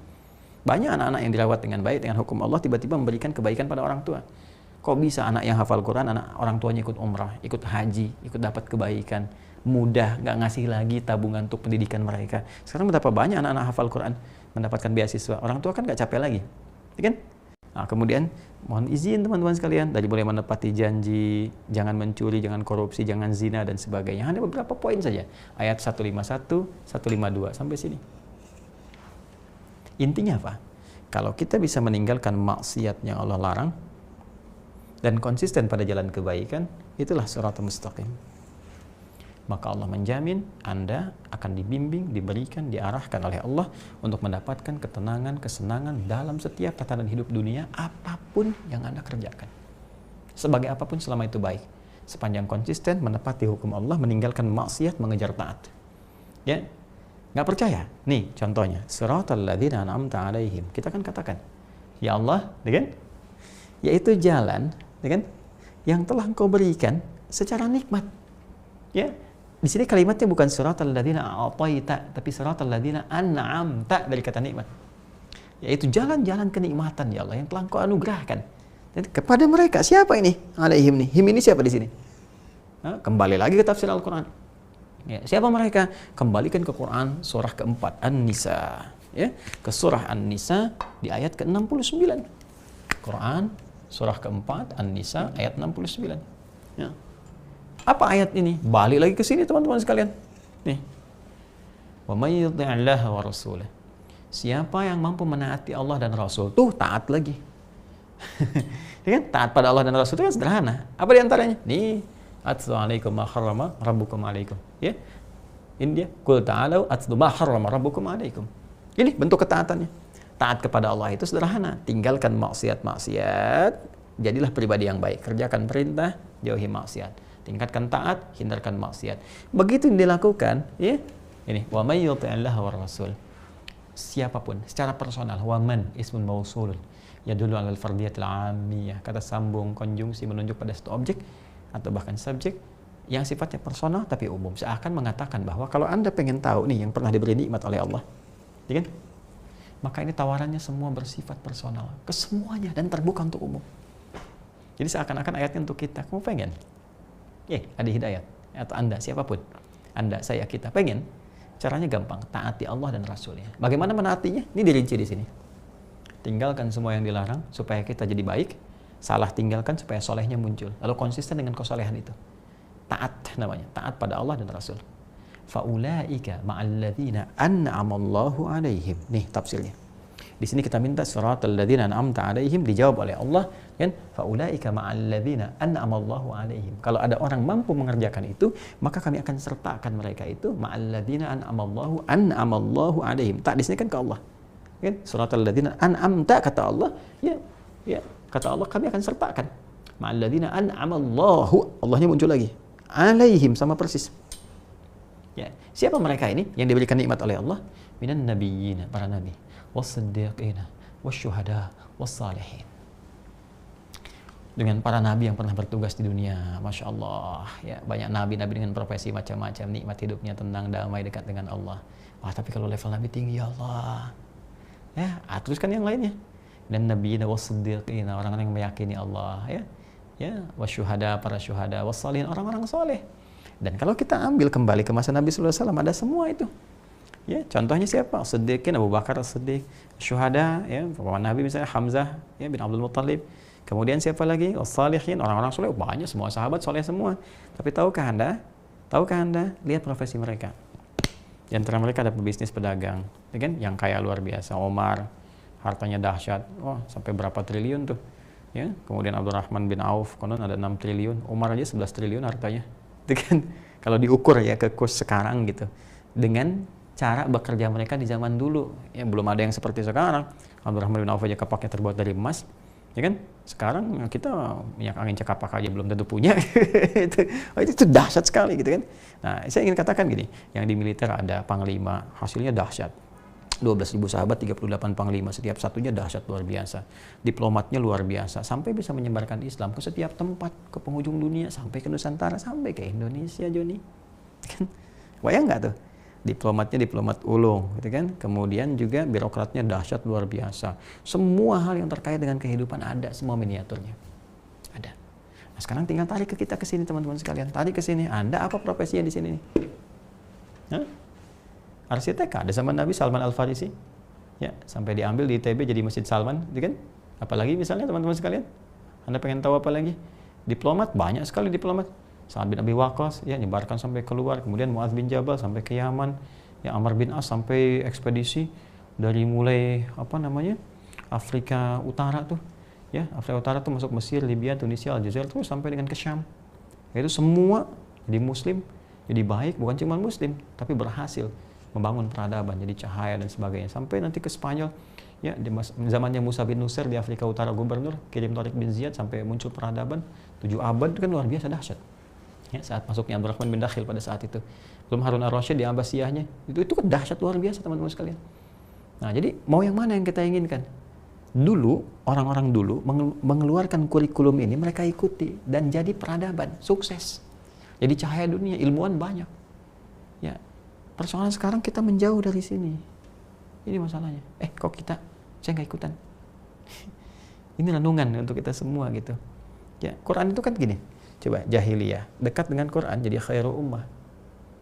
Speaker 1: Banyak anak-anak yang dirawat dengan baik, dengan hukum Allah, tiba-tiba memberikan kebaikan pada orang tua. Kok bisa anak yang hafal Quran, anak orang tuanya ikut umrah, ikut haji, ikut dapat kebaikan. Mudah, nggak ngasih lagi tabungan untuk pendidikan mereka. Sekarang betapa banyak anak-anak hafal Quran mendapatkan beasiswa. Orang tua kan nggak capek lagi. Ya kan? Nah, kemudian mohon izin teman-teman sekalian, dari boleh menepati janji, jangan mencuri, jangan korupsi, jangan zina dan sebagainya. Hanya beberapa poin saja. Ayat 151, 152 sampai sini. Intinya apa? Kalau kita bisa meninggalkan maksiat yang Allah larang dan konsisten pada jalan kebaikan, itulah siratal mustaqim. Maka Allah menjamin Anda akan dibimbing, diberikan, diarahkan oleh Allah untuk mendapatkan ketenangan, kesenangan dalam setiap tatanan hidup dunia, apapun yang Anda kerjakan. Sebagai apapun selama itu baik. Sepanjang konsisten menepati hukum Allah, meninggalkan maksiat, mengejar taat. Ya, nggak percaya? Nih contohnya, siratal ladzina an'amta 'alaihim. Kita kan katakan, ya Allah, ya kan? Yaitu jalan, ya kan? Yang telah Engkau berikan secara nikmat. Ya. Di sini kalimatnya bukan siratal ladzina a'taita, tapi siratal ladzina an'amta dari kata nikmat. Yaitu jalan-jalan kenikmatan ya Allah yang telah Engkau anugerahkan. Dan kepada mereka, siapa ini? Alaihim nih. Him ini siapa di sini? Nah, kembali lagi ke tafsir Al-Qur'an. Ya, siapa mereka? Kembalikan ke Quran surah keempat An-Nisa, ya, ke surah An-Nisa di ayat ke-69. Quran surah keempat An-Nisa ayat 69. Ya. Apa ayat ini? Balik lagi ke sini teman-teman sekalian. Nih. Wa may yuti'illah wa rasulah. Siapa yang mampu menaati Allah dan Rasul, tuh taat lagi. Ya kan? Taat pada Allah dan Rasul itu kan sederhana. Apa di antaranya? Nih, atlu alaikum ma harrama rabbukum alaikum. Ya. Ini dia, qul ta'alu atlu ma harrama rabbukum alaikum. Ini bentuk ketaatannya. Taat kepada Allah itu sederhana. Tinggalkan maksiat-maksiat, jadilah pribadi yang baik. Kerjakan perintah, jauhi maksiat. Tingkatkan taat, hindarkan maksiat. Begitu yang dilakukan, ya. Ini wa may yuti'illaha war rasul. Siapapun secara personal, wa man ismun mausul yadullu 'alal fardiyatil 'ammiyah. Kata sambung konjungsi menunjuk pada satu objek atau bahkan subjek yang sifatnya personal tapi umum. Seakan mengatakan bahwa kalau Anda pengen tahu nih yang pernah diberi nikmat oleh Allah, ya kan? Maka ini tawarannya semua bersifat personal, ke semuanya dan terbuka untuk umum. Jadi seakan-akan ayatnya untuk kita. Kamu pengen? Ada hidayat. Atau Anda, siapapun. Anda, saya, kita pengen? Caranya gampang. Taati Allah dan Rasulnya. Bagaimana menaatinya? Ini dirinci di sini. Tinggalkan semua yang dilarang supaya kita jadi baik. Salah tinggalkan supaya solehnya muncul. Lalu konsisten dengan kesolehan itu. Taat namanya. Taat pada Allah dan Rasul. Faulaika ma'alladzina an'amallahu alaihim. Nih tafsirnya. Di sini kita minta siratal ladzina an'amta alaihim, dijawab oleh Allah, kan? Faulaika ma'alladzina an'amallahu alaihim. Kalau ada orang mampu mengerjakan itu, maka kami akan sertakan mereka itu ma'alladzina an'amallahu alaihim. Tak di sini kan ke Allah. Kan? Siratal ladzina an'amta kata Allah, ya kata Allah kami akan sertakan. Ma'alladzina an'amallahu, Allahnya muncul lagi. Alaihim sama persis. Ya, siapa mereka ini yang diberikan nikmat oleh Allah? Minan nabiyyin, para nabi, was-siddiqina, wasyuhada, was-salihin. Dengan para nabi yang pernah bertugas di dunia, Masya Allah, ya, banyak nabi-nabi dengan profesi macam-macam, nikmat hidupnya tenang, damai, dekat dengan Allah. Wah, tapi kalau level nabi tinggi, ya Allah. Ya, teruskan yang lainnya. Dan nabiyina, was-siddiqina, orang-orang yang meyakini Allah, ya, wasyuhada, para syuhada, was-salihin, orang-orang soleh. Dan kalau kita ambil kembali ke masa Nabi sallallahu alaihi wasallam, ada semua itu. Ya, contohnya siapa? Siddiqin, Abu Bakar As-Siddiq, syuhada, ya, paman Nabi misalnya Hamzah, ya, bin Abdul Muttalib. Kemudian siapa lagi? As-salihin, orang-orang soleh, banyak, semua sahabat soleh semua. Tapi tahukah Anda? Lihat profesi mereka. Di antara mereka ada pebisnis pedagang, ya kan? Yang kaya luar biasa, Omar, hartanya dahsyat, sampai berapa triliun tuh. Ya, kemudian Abdurrahman bin Auf, konon ada 6 triliun, Umar aja 11 triliun hartanya. Itu kan kalau diukur ya ke kurs sekarang gitu, dengan cara bekerja mereka di zaman dulu, ya belum ada yang seperti sekarang. Abdurrahman bin Auf aja kapaknya terbuat dari emas, ya kan? Sekarang kita minyak angin cekapak aja belum tentu punya. itu dahsyat sekali gitu kan. Nah, saya ingin katakan gini, yang di militer ada panglima, hasilnya dahsyat. 12.000 sahabat, 38 panglima, setiap satunya dahsyat luar biasa. Diplomatnya luar biasa, sampai bisa menyebarkan Islam ke setiap tempat, ke penghujung dunia, sampai ke Nusantara, sampai ke Indonesia, Joni. Kan? Bayang nggak tuh? Diplomatnya diplomat ulung, gitu kan? Kemudian juga birokratnya dahsyat luar biasa. Semua hal yang terkait dengan kehidupan ada, semua miniaturnya. Ada. Nah, sekarang tinggal tarik ke kita ke sini, teman-teman sekalian. Tarik ke sini. Anda apa profesinya di sini nih? Hah? Arsitek ada zaman Nabi Salman Al-Farisi, ya, sampai diambil di ITB jadi Masjid Salman, gitu kan? Apalagi misalnya teman-teman sekalian, Anda pengen tahu apa lagi? Diplomat, banyak sekali diplomat. Sa'ad bin Abi Waqqas, ya, nyebarkan sampai keluar. Kemudian Mu'adz bin Jabal sampai ke Yaman, ya, Amr bin As sampai ekspedisi dari mulai Afrika Utara tuh, ya, Afrika Utara tuh masuk Mesir, Libya, Tunisia, Aljazair, terus sampai dengan ke Syam. Itu semua jadi Muslim, jadi baik, bukan cuma Muslim, tapi berhasil membangun peradaban, jadi cahaya dan sebagainya. Sampai nanti ke Spanyol, ya, di zamannya Musa bin Nusir di Afrika Utara, gubernur, kirim Tariq bin Ziyad sampai muncul peradaban 7 abad, itu kan luar biasa dahsyat. Ya, saat masuknya Abdurrahman bin Dakhil pada saat itu, belum Harun ar-Rasyid di Abbasiyahnya, itu kan dahsyat luar biasa, teman-teman sekalian. Nah, jadi mau yang mana yang kita inginkan? Dulu, orang-orang dulu mengeluarkan kurikulum ini, mereka ikuti dan jadi peradaban, sukses. Jadi cahaya dunia, ilmuwan banyak. Ya, persoalan sekarang kita menjauh dari sini. Ini masalahnya. Saya nggak ikutan. Ini renungan untuk kita semua gitu. Ya, Quran itu kan gini. Coba jahiliyah, dekat dengan Quran jadi khairu ummah.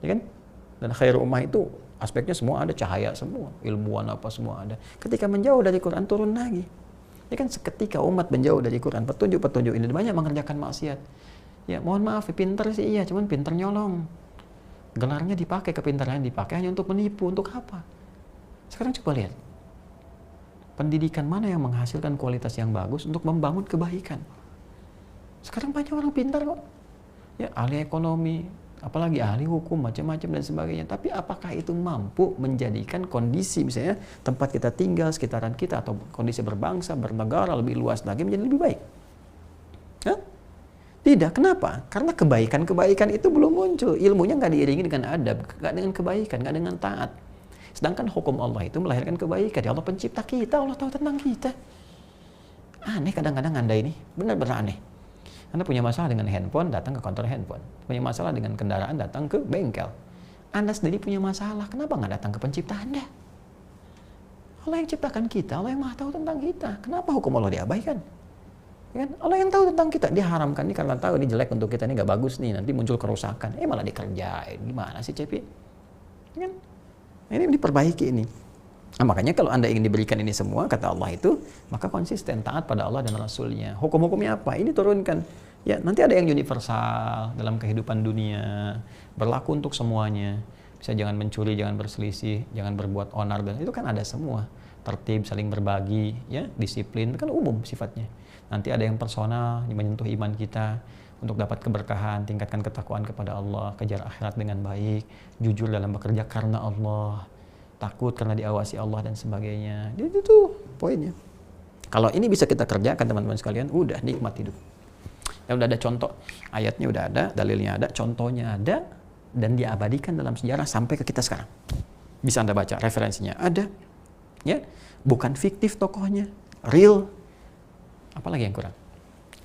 Speaker 1: Ya kan? Dan khairu ummah itu aspeknya semua ada, cahaya semua, ilmuwan apa semua ada. Ketika menjauh dari Quran turun lagi. Ini kan seketika umat menjauh dari Quran, petunjuk-petunjuk ini banyak mengerjakan maksiat. Ya, mohon maaf, pinter sih iya, cuman pinter nyolong. Gelarnya dipakai, kepintarannya dipakai hanya untuk menipu, untuk apa? Sekarang coba lihat. Pendidikan mana yang menghasilkan kualitas yang bagus untuk membangun kebaikan? Sekarang banyak orang pintar kok. Ya, ahli ekonomi, apalagi ahli hukum, macam-macam dan sebagainya. Tapi apakah itu mampu menjadikan kondisi misalnya tempat kita tinggal, sekitaran kita, atau kondisi berbangsa, bernegara lebih luas lagi menjadi lebih baik? Hah? Tidak. Kenapa? Karena kebaikan-kebaikan itu belum muncul. Ilmunya nggak diiringi dengan adab, nggak dengan kebaikan, nggak dengan taat. Sedangkan hukum Allah itu melahirkan kebaikan. Ya Allah pencipta kita, Allah tahu tentang kita. Aneh kadang-kadang Anda ini, benar-benar aneh. Anda punya masalah dengan handphone, datang ke kantor handphone. Punya masalah dengan kendaraan, datang ke bengkel. Anda sendiri punya masalah, kenapa nggak datang ke pencipta Anda? Allah yang ciptakan kita, Allah yang maha tahu tentang kita. Kenapa hukum Allah diabaikan? Ya kan? Allah yang tahu tentang kita, dia haramkan ini karena tahu ini jelek untuk kita, ini nggak bagus nih, nanti muncul kerusakan. Malah dikerjain, gimana sih Cepi? Ya kan? Ini diperbaiki ini. Nah, makanya kalau Anda ingin diberikan ini semua, kata Allah itu, maka konsisten taat pada Allah dan Rasulnya. Hukum-hukumnya apa? Ini turunkan. Ya, nanti ada yang universal dalam kehidupan dunia, berlaku untuk semuanya. Bisa jangan mencuri, jangan berselisih, jangan berbuat onar, dan itu kan ada semua. Tertib, saling berbagi, ya, disiplin, itu kan umum sifatnya. Nanti ada yang personal, yang menyentuh iman kita, untuk dapat keberkahan, tingkatkan ketakwaan kepada Allah, kejar akhirat dengan baik, jujur dalam bekerja karena Allah, takut karena diawasi Allah dan sebagainya. Itu tuh poinnya. Kalau ini bisa kita kerjakan teman-teman sekalian, udah nikmat hidup. Ya udah ada contoh, ayatnya udah ada, dalilnya ada, contohnya ada, dan diabadikan dalam sejarah sampai ke kita sekarang. Bisa Anda baca, referensinya ada, ya, bukan fiktif tokohnya, real. Apalagi yang kurang?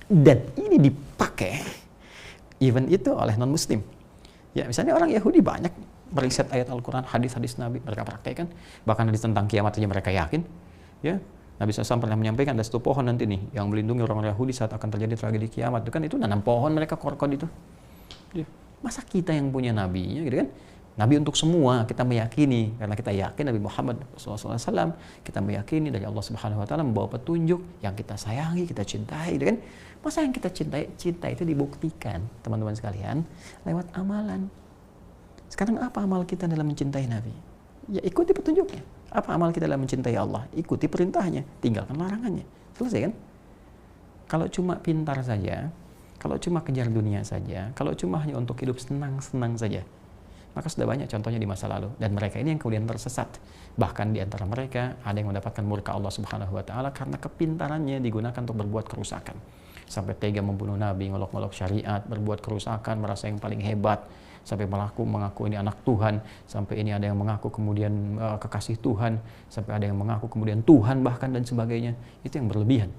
Speaker 1: Dan ini dipakai even itu oleh non-muslim. Ya, misalnya orang Yahudi banyak meriset ayat Al-Quran, hadis-hadis Nabi, mereka praktekkan. Bahkan hadis tentang kiamat saja mereka yakin. Ya, Nabi SAW pernah menyampaikan ada satu pohon nanti nih yang melindungi orang Yahudi saat akan terjadi tragedi kiamat. Itu kan itu nanam pohon mereka korkod itu. Ya. Masa kita yang punya nabinya gitu kan? Nabi untuk semua, kita meyakini karena kita yakin Nabi Muhammad SAW, kita meyakini dari Allah Subhanahu Wa Taala membawa petunjuk yang kita sayangi, kita cintai, gitu kan? Masa yang kita cintai, cinta itu dibuktikan, teman-teman sekalian, lewat amalan. Sekarang apa amal kita dalam mencintai Nabi? Ya ikuti petunjuknya. Apa amal kita dalam mencintai Allah? Ikuti perintahnya, tinggalkan larangannya. Selesai kan? Kalau cuma pintar saja, kalau cuma kejar dunia saja, kalau cuma hanya untuk hidup senang-senang saja, maka sudah banyak contohnya di masa lalu, dan mereka ini yang kemudian tersesat. Bahkan di antara mereka ada yang mendapatkan murka Allah Subhanahu Wa Taala karena kepintarannya digunakan untuk berbuat kerusakan, sampai tega membunuh Nabi, ngolok-ngolok syariat, berbuat kerusakan, merasa yang paling hebat, sampai mengaku ini anak Tuhan, sampai ini ada yang mengaku kemudian kekasih Tuhan, sampai ada yang mengaku kemudian Tuhan bahkan dan sebagainya. Itu yang berlebihan.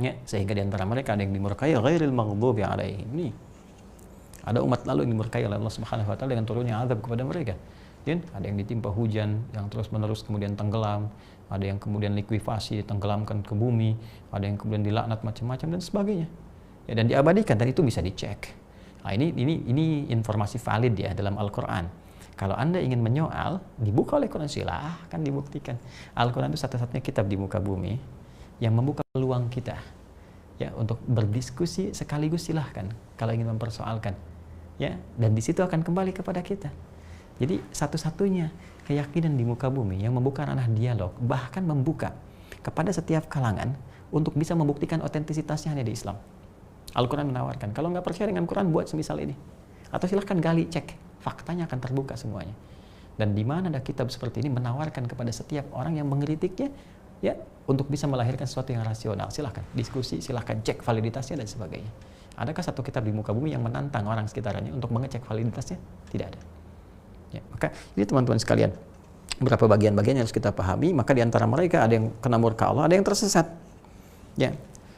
Speaker 1: Ya, sehingga di antara mereka ada yang dimurkai ghairil maghdubi alaihim. Nih, ada umat lalu yang dimurkai oleh Allah Subhanahu Wa Taala dengan turunnya azab kepada mereka. Dan ada yang ditimpa hujan yang terus-menerus kemudian tenggelam, ada yang kemudian likuifasi, ditenggelamkan ke bumi, ada yang kemudian dilaknat macam-macam dan sebagainya. Ya, dan diabadikan, dan itu bisa dicek. Nah, ini informasi valid ya dalam Al-Qur'an. Kalau Anda ingin menyoal, dibuka oleh Quran, silahkan dibuktikan. Al-Quran itu satu-satunya kitab di muka bumi yang membuka peluang kita ya untuk berdiskusi sekaligus, silahkan kalau ingin mempersoalkan. Ya, dan di situ akan kembali kepada kita. Jadi satu-satunya keyakinan di muka bumi yang membuka ranah dialog, bahkan membuka kepada setiap kalangan untuk bisa membuktikan otentisitasnya hanya di Islam. Al-Quran menawarkan, kalau nggak percaya dengan Quran, buat semisal ini. Atau silahkan gali, cek, faktanya akan terbuka semuanya. Dan di mana ada kitab seperti ini menawarkan kepada setiap orang yang mengkritiknya, ya, untuk bisa melahirkan sesuatu yang rasional. Silahkan diskusi, silahkan cek validitasnya dan sebagainya. Adakah satu kitab di muka bumi yang menantang orang sekitarnya untuk mengecek validitasnya? Tidak ada. Ya, maka ini teman-teman sekalian, beberapa bagian-bagian yang harus kita pahami. Maka di antara mereka ada yang kena murka Allah, ada yang tersesat. Ya,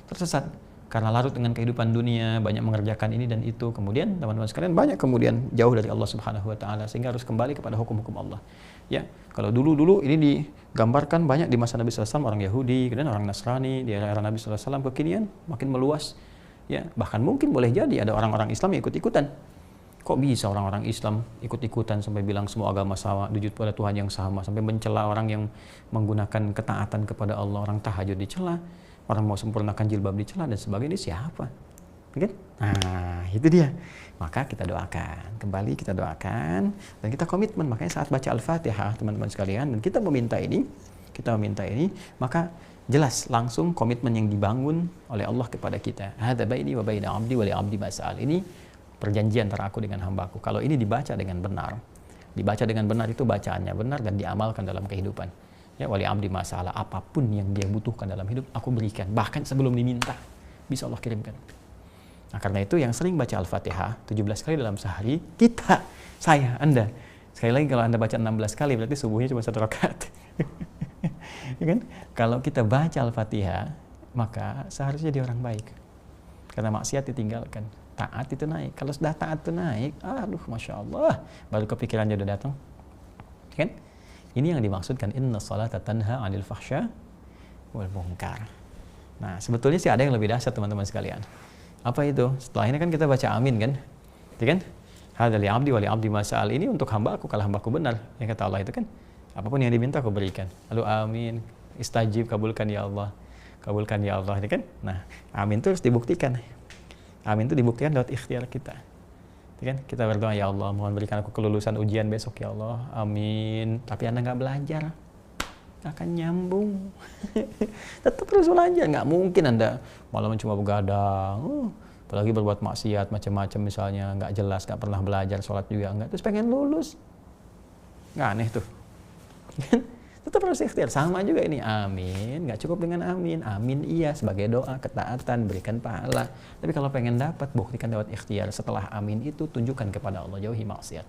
Speaker 1: tersesat karena larut dengan kehidupan dunia, banyak mengerjakan ini dan itu. Kemudian teman-teman sekalian banyak kemudian jauh dari Allah Subhanahu Wa Taala, sehingga harus kembali kepada hukum-hukum Allah. Ya, kalau dulu ini digambarkan banyak di masa Nabi SAW orang Yahudi, kemudian orang Nasrani, di era Nabi SAW kekinian makin meluas. Ya, bahkan mungkin boleh jadi ada orang-orang Islam yang ikut-ikutan. Kok bisa orang-orang Islam ikut-ikutan sampai bilang semua agama sama, sujud pada Tuhan yang sama, sampai mencela orang yang menggunakan ketaatan kepada Allah, orang tahajud dicela, orang mau sempurnakan jilbab dicela dan sebagainya. Siapa? Kan? Nah, itu dia. Maka kita doakan, kembali kita doakan, dan kita komitmen. Makanya saat baca Al-Fatihah, teman-teman sekalian, dan kita meminta ini, maka jelas langsung komitmen yang dibangun oleh Allah kepada kita. Hadza baini wa baina 'abdi wa li 'abdi ma sa'al. Ini perjanjian antara aku dengan hambaku. Kalau ini dibaca dengan benar itu bacaannya benar dan diamalkan dalam kehidupan. Ya, wa li 'abdi ma sa'al, apapun yang dia butuhkan dalam hidup aku berikan, bahkan sebelum diminta bisa Allah kirimkan. Nah, karena itu yang sering baca Al-Fatihah 17 kali dalam sehari, Anda. Sekali lagi kalau Anda baca 16 kali berarti subuhnya cuma 1 rakaat. Ya kan? Kalau kita baca Al-Fatihah, maka seharusnya dia orang baik. Karena maksiat ditinggalkan, taat itu naik. Kalau sudah taat itu naik, aduh Masya Allah, baru kepikirannya udah datang. Kan? Ini yang dimaksudkan inna sholata tanha 'anil fahsya wal munkar. Nah, sebetulnya sih ada yang lebih dahsyat teman-teman sekalian. Apa itu? Setelah ini kan kita baca amin kan? Itu kan? Hadza li 'abdi wa li 'abdi ma sa'al. Ini untuk hamba-Ku kalau hamba-Ku benar. Yang kata Allah itu kan, apapun yang diminta Aku berikan. Lalu amin, istajib, kabulkan ya Allah. Kabulkan ya Allah, ini kan? Nah, amin itu harus dibuktikan. Amin itu dibuktikan lewat ikhtiar kita. Itu kan? Kita berdoa, ya Allah, mohon berikan aku kelulusan ujian besok ya Allah. Amin. Tapi Anda nggak belajar, akan nyambung. Tetap terus belajar, nggak mungkin Anda malah cuma begadang, apalagi berbuat maksiat macam-macam misalnya, nggak jelas, nggak pernah belajar, sholat juga nggak, terus pengen lulus, nggak aneh tuh. Tetap harus ikhtiar. Sama juga ini, amin, nggak cukup dengan amin. Amin iya sebagai doa, ketaatan, berikan pahala. Tapi kalau pengen dapat, buktikan lewat ikhtiar. Setelah amin itu tunjukkan kepada Allah, jauhi maksiat,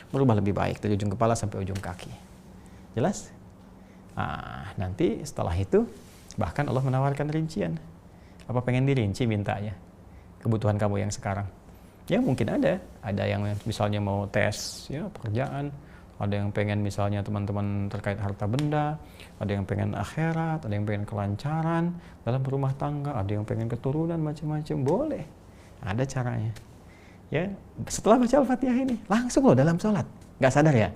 Speaker 1: berubah lebih baik dari ujung kepala sampai ujung kaki. Jelas? Nah, nanti setelah itu bahkan Allah menawarkan rincian. Apa pengen dirinci mintanya? Kebutuhan kamu yang sekarang. Ya mungkin ada yang misalnya mau tes ya pekerjaan, ada yang pengen misalnya teman-teman terkait harta benda, ada yang pengen akhirat, ada yang pengen kelancaran dalam berumah tangga, ada yang pengen keturunan macam-macam, boleh. Ada caranya. Ya, setelah baca Al-Fatihah ini langsung loh dalam sholat. Nggak sadar ya?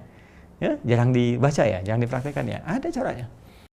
Speaker 1: Ya, jarang dibaca ya, jarang dipraktekkan ya. Ada caranya.